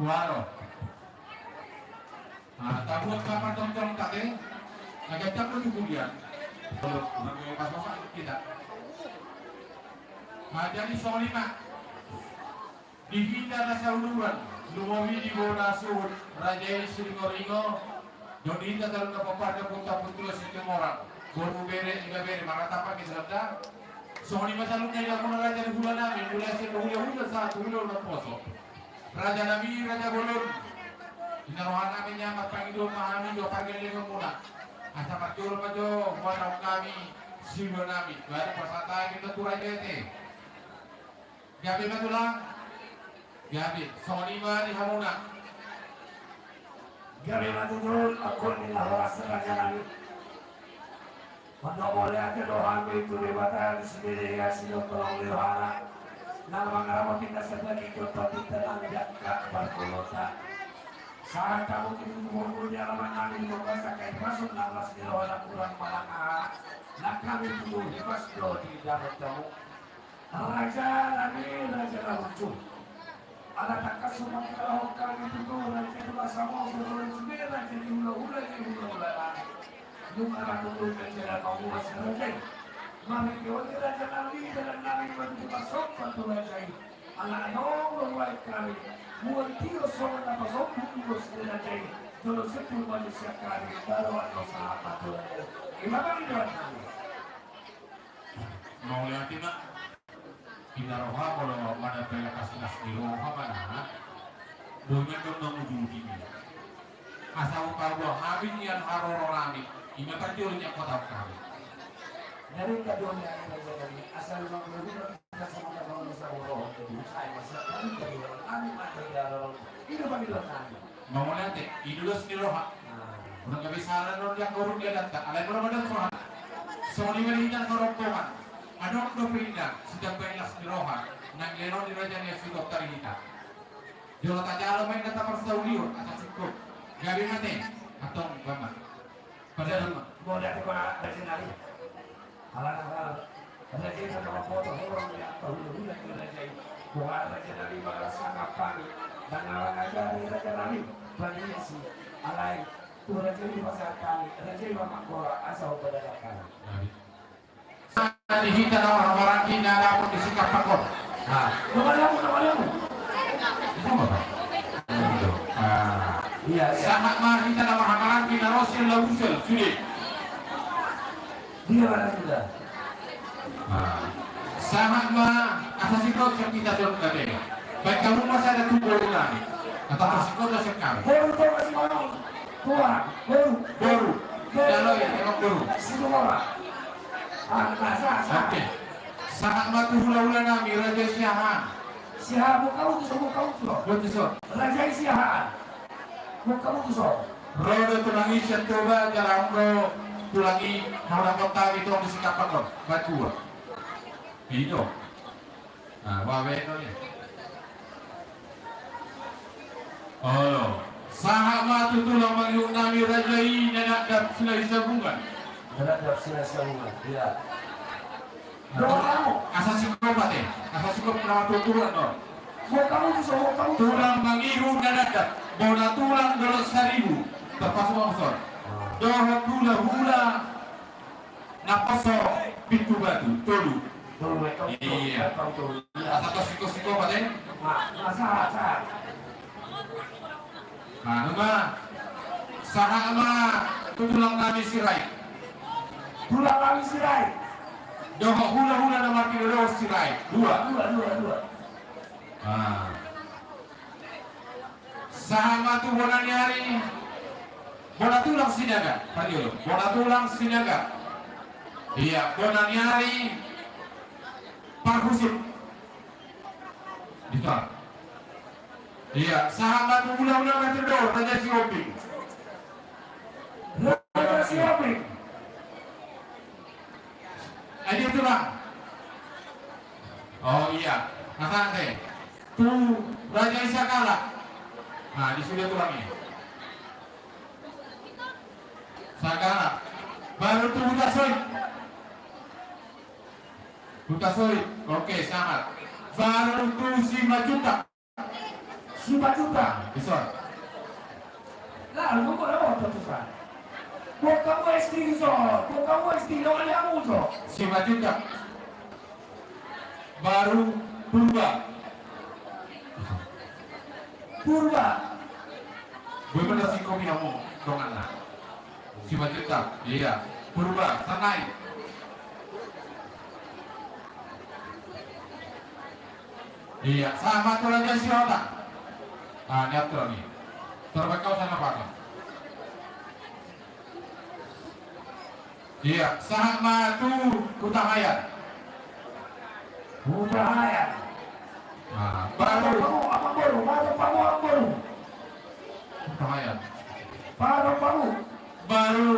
Walo. Takut kapan tong kate, agak capek kemudian. Belum, bagi pas-pasan kita. Jadi soal 5 dihinda na sa uluran lumawi di bona suud Raja Siringo-ringo Donita talong napapada punta puntulo sa Timora Bormo bere iga bere makatapak isalda so ni masalong niya ako na Raja ng hula namin mula siya hula-hula sa tulo ng poso Raja Nabi, Raja Bolon inaruhan namin niya magpangidol mahami do pagalilingan muna asa pagturo pa do wala kami silo namin gaya pasatay kita turay ete gabi ba tulang gabi so ni ba ni hamuna gabi matutulog ako nilahawas sa Raja Nabi. Untuk boleh aja doang itu dibata di sini ya sini tolong lewat. Nama ngaramo kita sebagai contoh kita tidak berkulota. Saat kamu itu mengumpul di alaman kami bukan sakai masuk nafas di luar kurang malangah. Nak kami itu lepas do di dalam tamu. Raja Nabi Raja Nabi. Ada tak semua kalau kami itu Raja Nabi sama sebelum sendiri Raja di hula-hula di hula-hula. Lumara tutul kencana kamu wasirajai. Mari kita Raja Nabi dan Nabi itu masuk satu rajai. Anak nong berwai kami. Muantio soal apa sokong bos rajai. Kalau sepuluh manusia kami baru atau sahabat rajai. Gimana ini kami? Mau lihat tidak? Inaroha kalau mana kasih di roha mana? Doanya dong ujung asal kau habis yang harorami. Ingat kecilnya kota kami. Dari kadonya Raja Nabi asal mengumpulkan kita sama kawan musyawarah itu saya masih dari kami ada dalam itu bagi doang. Mau nanti idulus di roha. Udah nggak bisa ada yang korun dia datang. Ada berapa ada roha? Soalnya melihat koruptoman. Ada orang pindah sedang banyak di roha. Nang leno di Raja Nabi dokter kita. Jodoh tak jalan main datang persauliur atau cukup. Gabi mati atau bama. Padahal boleh ada Raja Nabi. Alang-alang Raja itu kalau foto orang yang tahu dulu Raja bukan Raja Nabi merasa kami dan alang aja Raja Nabi tradisi alai tu Raja itu pasal kami Raja itu makmur asal berdasarkan. Di kita orang-orang kita dapat disikap pakor. Nah, nama dia. Iya. Sangat mah kita nama hamalan kita Rasul Lausul sudah. Dia mana sudah? Sangat mah asasi kau kita dalam kadang. Baik kamu masih ada tubuh lagi. Atau asasi kau masih kamu. Baru masih mana? Baru. Kalau ya emang baru. Semua. Oke. Sangat mah tuh hula-hula nami Raja Siahan. Siahan bukan itu Betul. Raja Siahan. Bukan itu Rodo tulangi sentuba jalan ro tulangi orang kota itu di sikapan lo batu. Itu. Nah, wawe itu ya. Oh, sahabat itu tulang mangyung nami Raja ini nak dap sila isabungan. Ada sila isabungan. Iya. Asal sikop pate. Asal sikop nama tuturan no. Kamu tulang mangiru dadadak. Bona tulang dolok 1000 terpasuk maksud doha hula-hula napaso pintu batu tolu iya atau siko-siko apa deh masa nama sahama tulang nami sirai doha hula-hula nama kilo sirai dua sahama tu bona nyari bona tulang sinaga padiolo bona tulang sinaga iya bona nyari parhusip ditolak iya sahama tu ulang-ulang ngaterdor Raja Sioping ada tulang oh iya nanti tu Raja Isakala. Nah, di sini tulangnya. Sagara. Baru tuh Huta Soy. Oke, sangat. Baru tuh si Majuta. 5 juta. Bisa. Lalu kok ada apa tuh San? Buat kamu SD so, buat kamu SD lawan kamu so. 5 juta. Baru purba. Purba. Bener sih kopi kamu dong anak. 5 juta. Iya. Purba. Sanai. Iya. Sama tuh aja si otak. Ah, netral nih. Terbekau sana pakai. Iya. Sama tuh Utahaya. Utahaya. Nah, Baru baru kamu apa baru? Baru kamu apa baru? Utahaya. Baru kamu. Baru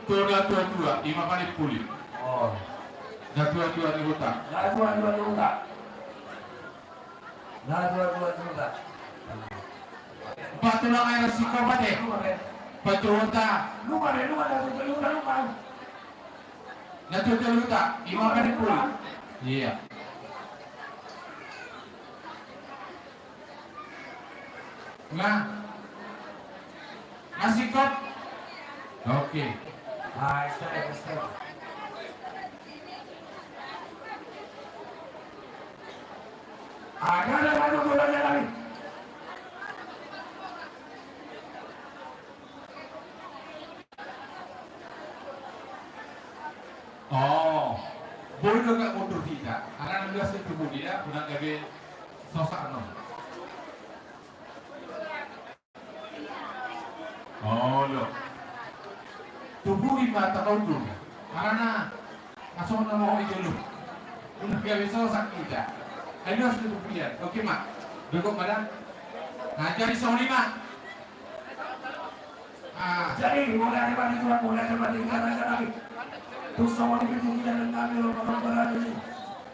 tua-tua 5 kali pulih. Oh. Dah tua-tua di hutan. Nah, 2 juta. Nah, 2 juta. Patulang air resiko pate. Patuta. Lupa deh, lupa. Dah tua-tua 5 kali pulih. Iya. Nah. Masih kop. Oke. Ah, step. Ada bolanya lagi. Oh. Boleh enggak mundur tidak? Karena 16 itu dia udah gawe sosak no. Oh, lo. Tubuh 5 tahun dulu. Karena langsung nama orang dulu. Udah gawe sosak tidak. Ayo harus tubuh dia. Oke, Mak. Duduk badan. Nah, jadi soal 5. Ah, Jadi mulai dari lagi. Terus sama di pintu dan kami orang berani.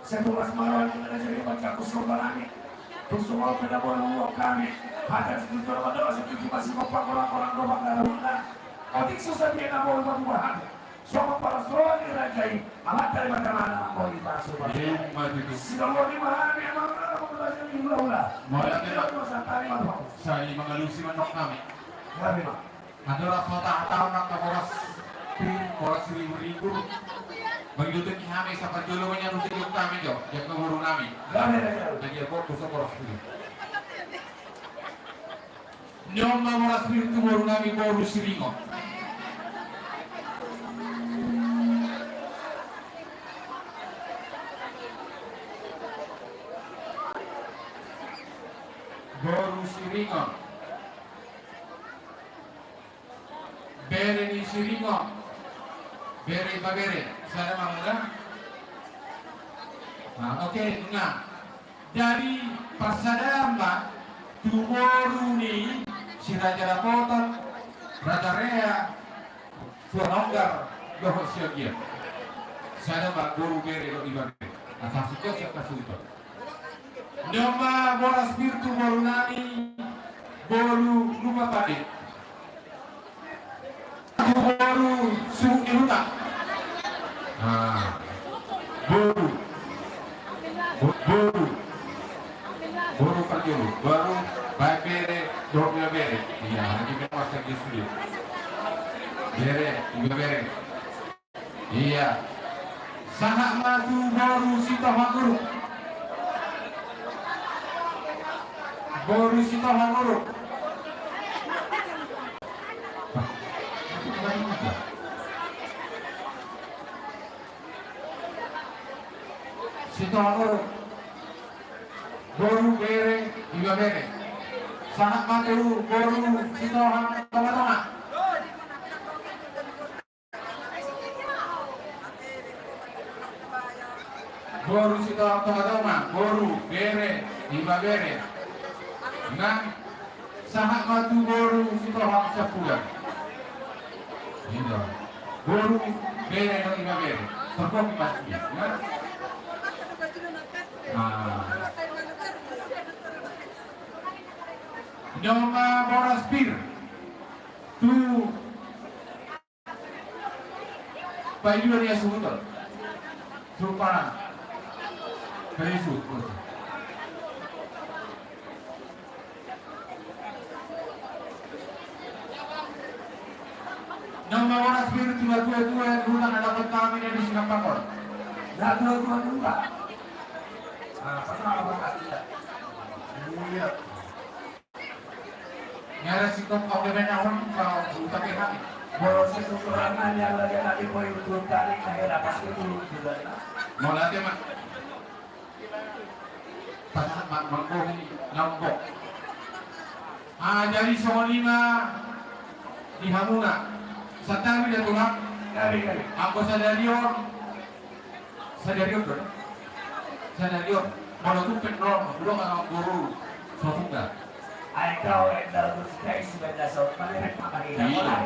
Setelah semalam kita jadi baca kusum berani. Terus semua tidak boleh kami. Ada setuju orang setuju masih orang doang dalam mana. Otik susah dia nak boleh berbuahan. Semua para soal dirajai. Alat dari mana mau dibasuh. maju itu. Sudah mau dimana memang ada belajar di ulah. Mulai tidak Santai malu. saya mengelusi menok kami. Ya memang. Adalah kota tahu nak boras boras ribu mengikuti kami sampai dulu menyarusi kami jo yang keburu kami. Lagi aku kusuk boras ini. Nyoma boras itu keburu kami baru siringo. Baru siringo. Bere di siringo. Bere babere. Saya mangga. Nah, oke, nah. Dari pasadamba tumoru ni si Raja Rapotot, Raja Rea, Suanonggar, Doho Siagia. Saya mbak guru bere lo ibare. Asal suka siapa suka. Nama bola spiritu boru nani, boru lupa pade. Boru suhu iruta. Nah, boru kerjulu, baru baik bere, dornya bere. Iya, lagi memang saya gitu. Bere, juga bere. Iya. Sangat maju boru sita makuru. Boru sita makuru. Sitohanguru boru bere juga bere sangat maju boru sitohang tengah-tengah boru sitohang tengah-tengah boru bere juga bere nah sangat maju boru sitohang sepulang ini boru bere juga bere terkopi pasti ya. Nama boras bir tu payu dia sebutol supana perisut Nang mga spirit tua-tua yang dulu ada kami di Singapura. Nah, tua-tua juga. Pasal apa tidak? Iya. Nyara sikap kau dengan orang kau tapi hati. Boros itu serangan yang lagi boy untuk tarik daerah pasti dulu juga. Mau latih mah. Pasal mangkok ini lombok. Jadi soal lima di Hamuna. Satang dia tulang. Kali. Aku sadarion kan? Sadarion. Kalau tu petrol, belum orang guru. Soalnya. Kau yang dalam sekali sebenarnya soal mana yang Iya.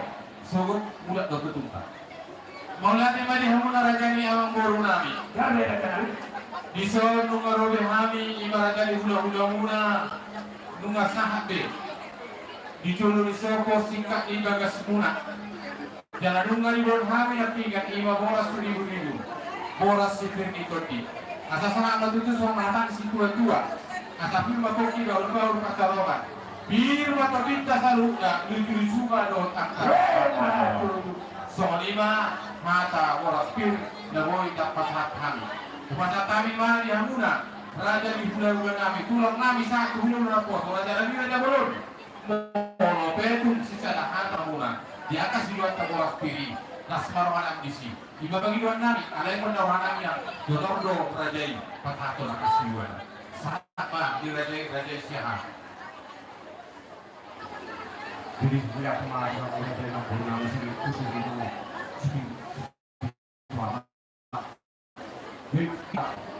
Sobat muda dah ketumpa. Maulah tema di Hamuna rajani awang guru nami. Kali kali. Di soal nunga robe hami ibaratnya hula-hula muna nunga sahat be. Di culu di soko singkat di bagas muna. Jalan nunga di bawah hami yang tinggal ima boras ribu-ribu. Boras sipir di koti. Asa sana amat itu soal matan si tua-tua. Asa firma koki gaul-gaul kacalokan. Bir mata pinta salutnya lucu-lucu do takkan. Soal lima mata boras pir daboi dapat hak kami. Kepada kami mana di Hamuna, raja di hula-hula nami, tulang nami satu hula-hula pos, raja lagi raja belum. Mau petun sisa dahan Hamuna, di atas di luar taboras piri, nasmar wanam disi. Di bagi luar nami, ada yang mendawan nami yang donordo raja ini, patato lakas di luar. Sama di raja siapa? Jadi tidak kemarin aku dari kampung nami sini khusus itu sini.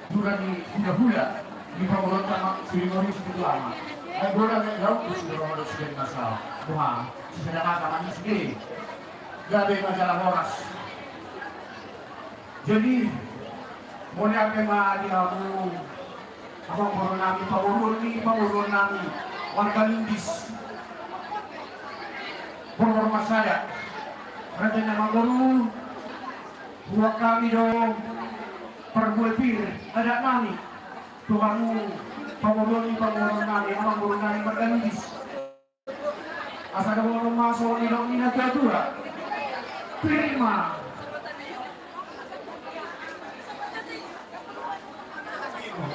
Durang di hula-hula di pemberontakan Siliwangi segitu lama. Durang yang jauh di Siliwangi sekian masalah. Tuhan, sedangkan kami sendiri gabe majalah horas. Jadi, mulai kema di kamu, abang pemurun nami, warga lindis, berhormat saya. Raja nama guru, buat kami dong. Perbuepir ada nami Tuhanmu pangurun nami amang guru nami berganis asa ada orang masuk di dalam miniatura terima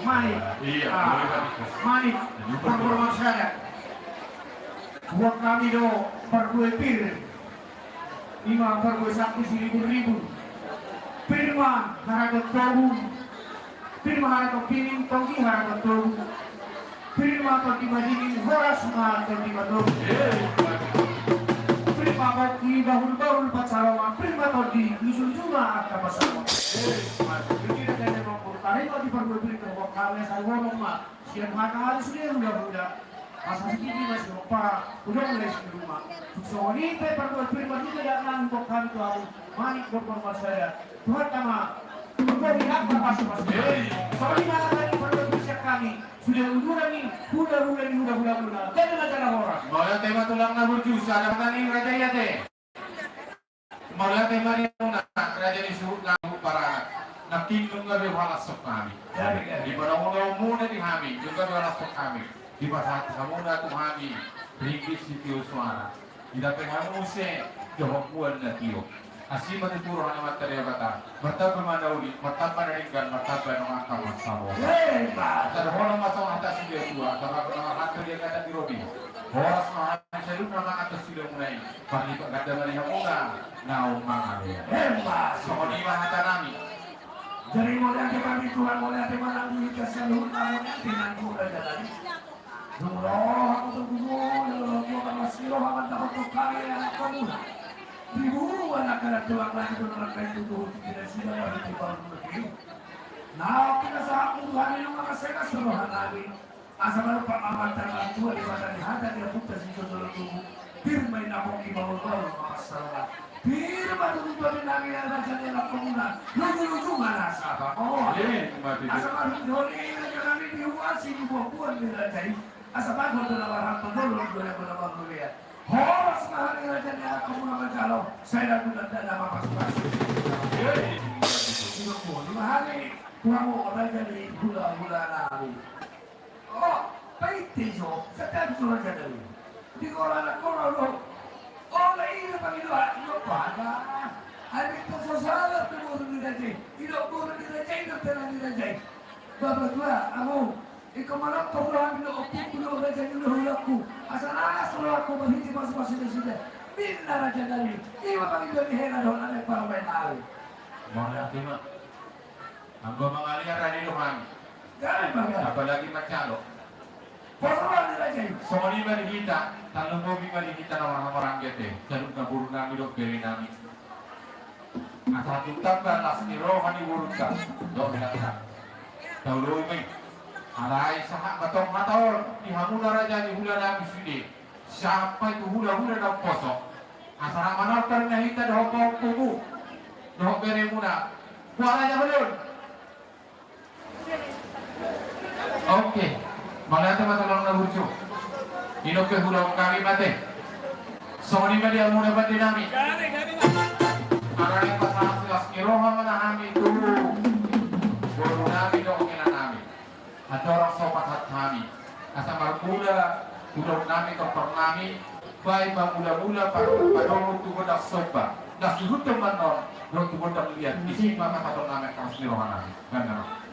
manik manik pangurun saya buat kami do perbuepir lima perbuesakti ribu Firma harapan Tuhan, firma harapan pining tongki harapan Tuhan, firma pagi majinin horas harapan di Tuhan, firma pagi bahul pacaran, firma pagi lusul juga apa pasaran. Begini ada nomor tarik di perbuatan terwak kalian saya ngomong mah, siang hari sudah udah. Asal segini masih lupa, udah mulai di rumah. So ini perbuatan firma juga datang untuk kami Tuhan, manik berkorban saya. Tuhan nama, kau lihat apa pas-pas. Soalnya tadi perbuatan kami sudah udah nih, udah. Jadi masalah orang. Malah tema tulang nabur jus, ada tani raja ya teh. Malah tema dia raja di suhu nabur para nakin nunggu bewala sok kami. Di pada mula di kami, juga bewala sok kami. Di pasar kamu dah tu kami, beri sitio suara. Di dapat kamu se, jawab buat natio. Asli menurut hanya materi kata, bertapa manauli, bertapa ringan, bertapa nongakal masalah. Ada orang masuk atas dia tua, karena pernah hati dia kata di Robi. Horas mahal saya lupa atas sudah mulai. Pagi pak kata dari Hamuna, naum mangal. Soal lima hata nami. Jadi mulai kami Tuhan mulai mana kita seluruh tahun dengan Tuhan jalan. Dulu aku tunggu, aku masih akan dapat kami yang kamu. Di bawah anak-anak tulang lagi benar kayak itu tidak sudah ada di bawah begini. Nah, kita saat Tuhan yang mengasihkan seluruh lagi. Asal baru Pak Amat dan tua di mana di hati dia putus di dalam tubuh. Firman aku di bawah masalah. Firman itu dari lagi yang raja yang pemuda. Lucu mana siapa? Oh, asal baru Joni kami diuasi di bawah di raja. Asal baru dalam orang pendulum dua yang mulia. Horas mahal raja yang kamu nama kalau saya dan nama pas-pas. Sudah pun lima hari kamu raja di hula-hula nari. Oh, pahit jo. Setiap surat jadi. Di koran lo Oleh ini Panginoon, ino pada. Hari itu sesalah turun dirajai. Ino turun dirajai, ino telah dirajai. Bapak tua, kamu. Ikaw malang paglahan ino opuk kulo rajai ino hulaku. Asal aku berhenti masuk-masuk di sini. Minna raja dari. Iwa Panginoon diheran holan ay para may nawi. Mga tima. Ang gumangalian rin ito kami. Ganun ba? Apalagi macalo. Pasaran dirajai. So ni malikita, talong mo malikita ng mga marangget eh. Salog na buro namin o peri namin. At ating tambal, las ni Rohan ni Burut ka. Doon lang ka. Tauloy mo alay sa batong mataor, ni hamula raja ni hula namin sili. Sampai tu hula-hula ng poso. Asal manal ka rin nahita na hopong pumu. Doon peri muna. Buwan na balon. Okay. Malata matulong na burjo. Inok ke hula kami mate. So ni mali ang muna pati namin. Araling pasang silas kiroha manahami tulu. Buru namin doon kina namin. At orang sopat hat kami. Asa marmula, tulong namin kapag namin. Bay mula-mula padong tugod ang sopa. Nasihut teman non, doon tugod ang liyan. Isi mama katong namin kaos kiroha namin. Ganda.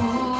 Oh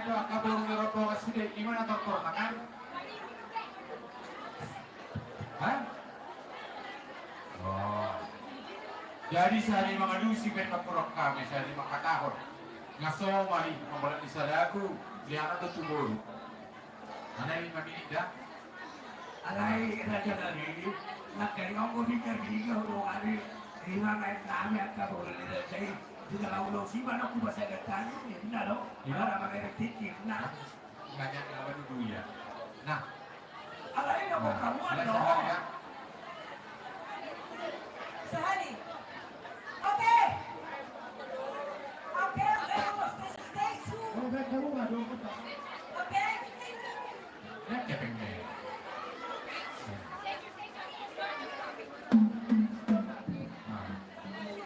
itu kabur ngerokok sudah gimana dokter makan? Hah? Oh. Jadi saya mengadu si ben makurok kami saya makatahor. Ngaso mali membuat isadaku lihat atau tumbuh. Mana 5 menit dah? Alay raja lagi, nak kaya ngomong di kaki kau hari lima naik kami akan boleh lihat saya juga lalu si mana aku bahasa datang ini nalo, mana mana titik nah, Ngajak lawan dulu ya. Nah, alay nak kamu ada ya. Sahani. Oke. Oke, stay tuned. Oke. Ya kepengnya.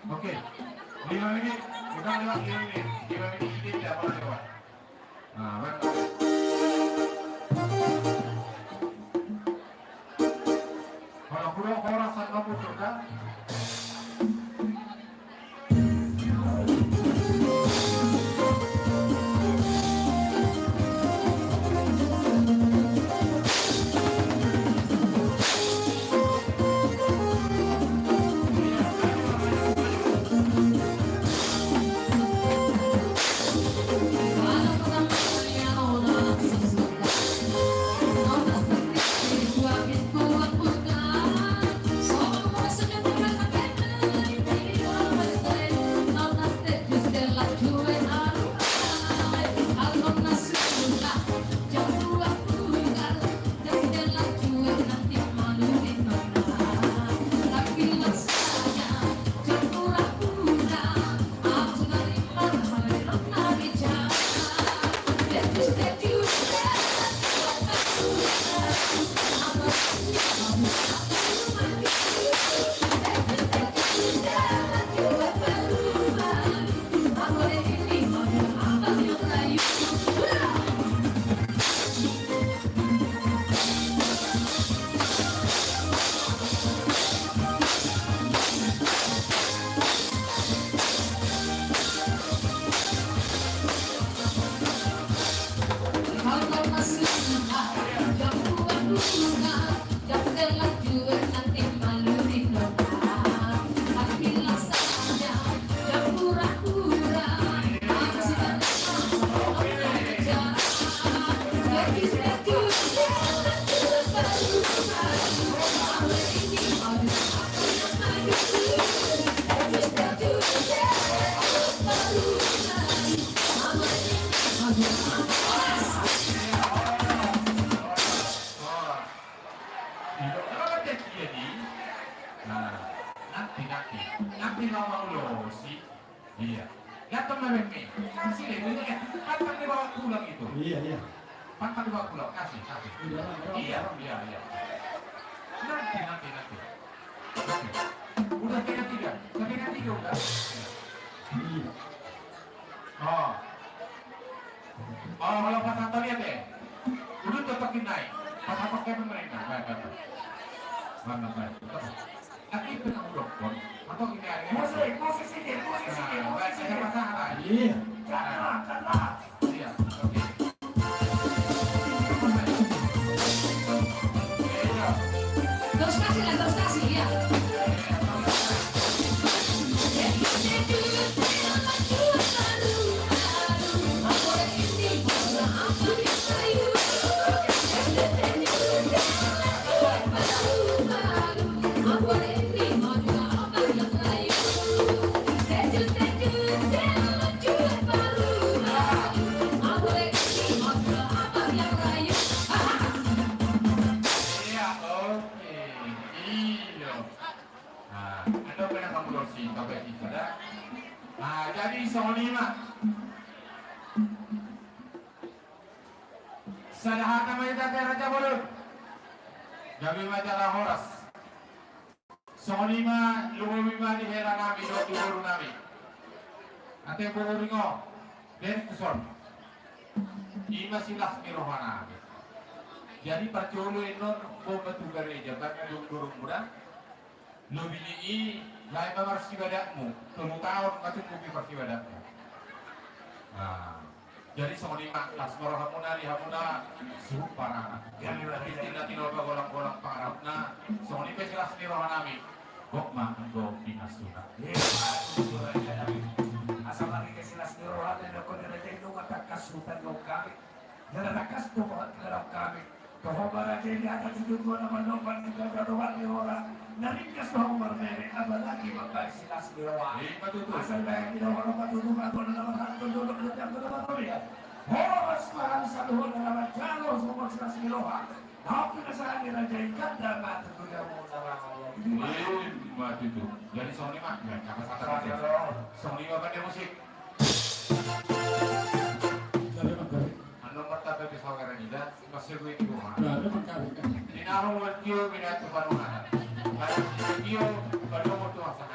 Oke, 5 menit, bukan lewat 5 menit, 5 menit ini tidak boleh lewat. Nah, betul. Kalau kurang orang sama pun sudah. Nanti ngomong lo sih, iya. Datang memang kasih deh, ini ya. Pantang dibawa pulang itu. Iya. Pantang dibawa pulang, kasih. Iya. Nanti. Udah kena 3, kena 3 udah. Oh, kalau pas Anto lihat deh, udah totokin naik. Pas Anto kayak mereka, baik. Tapi itu nggak udah, atau ini ada. Musik sedikit. Baik, saya pasang Iya. Jangan. Iya, oke. Terus kasih ya. Nah, jadi Sony mah sadahana mayta raja boleh gabi majalah horas Sony mah lumumi mah di hera nami do turu nami ate boringo den kuson ima silas mirohana jadi percolo enon ko batu gereja bakal durung muda lo bini lain bersibadakmu 10 tahun macam kopi bersibadakmu. Nah, Jadi sama lima tas moro hamuna di hamuna suparana. Yang tidak tinoba golang-golang pangarapna. Sama lima jelas di rohanami. Kok mah go pinasuna. Asal lagi ke silas di rohan dan aku ngerjain nunga takas hutan lo kami. Jangan takas tuh kerap kami. Kehobara jadi atas itu gua nama nomor di doang di orang. Naringkas doang mermere apalagi makai silas di rohan. Asal baik di rohan tutup aku nama hantu duduk yang kedua tuh ya. Horas mahal satu nama jalur semua silas di rohan. Aku kesalahan dirajain kanda mati tuh yang mau sama Mati itu. Jadi Sony mah ya kakak satu aja. Sony mah kan musik. Anu pertama di saudara Nida masih gue itu mah. Di nahu waktu binat tuh baru ada. Kalau video baru mau tuh asal.